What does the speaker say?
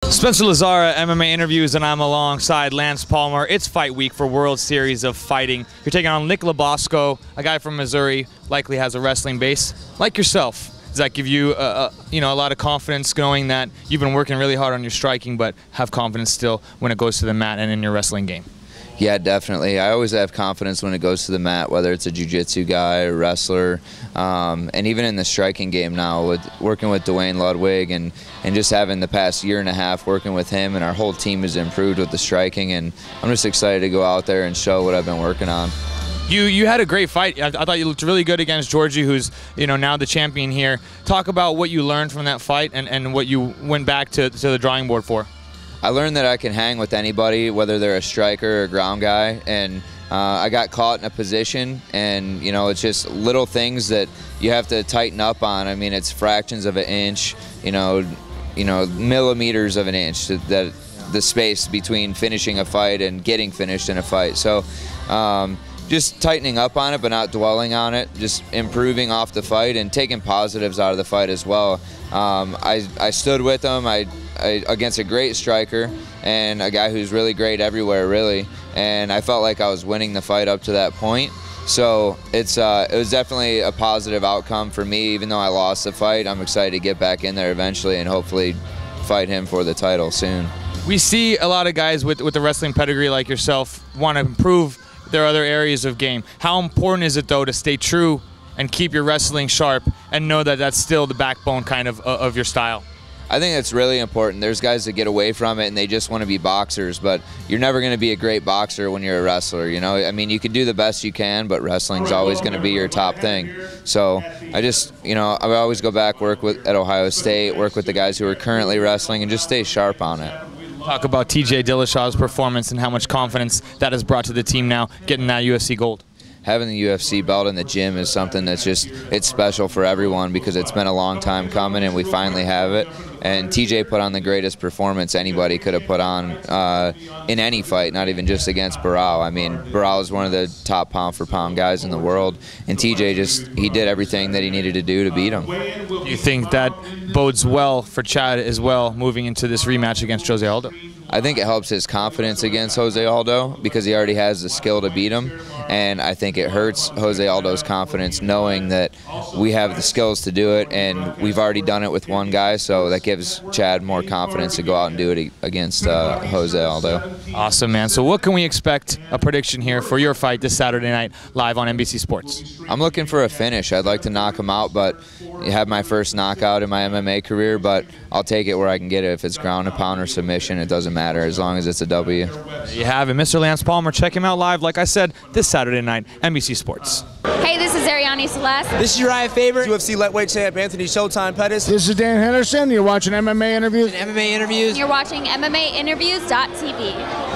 Spencer Lazara, MMA Interviews, and I'm alongside Lance Palmer. It's fight week for World Series of Fighting. You're taking on Nick LoBosco, a guy from Missouri, likely has a wrestling base. Like yourself, does that give you a lot of confidence knowing that you've been working really hard on your striking, but have confidence still when it goes to the mat and in your wrestling game? Yeah, definitely. I always have confidence when it goes to the mat, whether it's a jiu-jitsu guy or wrestler, and even in the striking game now, with working with Dwayne Ludwig and just having the past year and a half working with him, and our whole team has improved with the striking, and I'm just excited to go out there and show what I've been working on. You had a great fight. I thought you looked really good against Georgie, who's now the champion here. Talk about what you learned from that fight and what you went back to the drawing board for. I learned that I can hang with anybody, whether they're a striker or a ground guy, and I got caught in a position, and it's just little things that you have to tighten up on. I mean, it's fractions of an inch, millimeters of an inch, that the space between finishing a fight and getting finished in a fight. So just tightening up on it, but not dwelling on it, just improving off the fight and taking positives out of the fight as well. I stood with him against a great striker and a guy who's really great everywhere, really, and I felt like I was winning the fight up to that point. So it was definitely a positive outcome for me. Even though I lost the fight, I'm excited to get back in there eventually and hopefully fight him for the title soon. We see a lot of guys with the wrestling pedigree like yourself want to improve their other areas of game. How important is it, though, to stay true and keep your wrestling sharp and know that that's still the backbone kind of your style? I think that's really important. There's guys that get away from it and they just want to be boxers, but you're never going to be a great boxer when you're a wrestler, I mean, you can do the best you can, but wrestling's always going to be your top thing. So I just, I always go back, work at Ohio State, work with the guys who are currently wrestling, and just stay sharp on it. Talk about TJ Dillashaw's performance and how much confidence that has brought to the team now, getting that UFC gold. Having the UFC belt in the gym is something that's it's special for everyone because it's been a long time coming and we finally have it. And TJ put on the greatest performance anybody could have put on in any fight, not even just against Barao. I mean, Barao is one of the top pound-for-pound guys in the world, and TJ he did everything that he needed to do to beat him. Do you think that bodes well for Chad as well moving into this rematch against Jose Aldo? I think it helps his confidence against Jose Aldo because he already has the skill to beat him, and I think it hurts Jose Aldo's confidence knowing that we have the skills to do it, and we've already done it with one guy, so that gives Chad more confidence to go out and do it against Jose Aldo. Awesome, man. So what can we expect, a prediction here for your fight this Saturday night live on NBC Sports? I'm looking for a finish. I'd like to knock him out, but have my first knockout in my MMA career, but I'll take it where I can get it. If it's ground and pound or submission, it doesn't matter as long as it's a W. There you have it. Mr. Lance Palmer. Check him out live, like I said, this Saturday night, NBC Sports. Hey, this is Ariane Celeste. This is Uriah Faber. UFC lightweight champ Anthony Showtime Pettis. This is Dan Henderson. You're watching MMA Interviews. MMA Interviews. You're watching MMAinterviews.tv.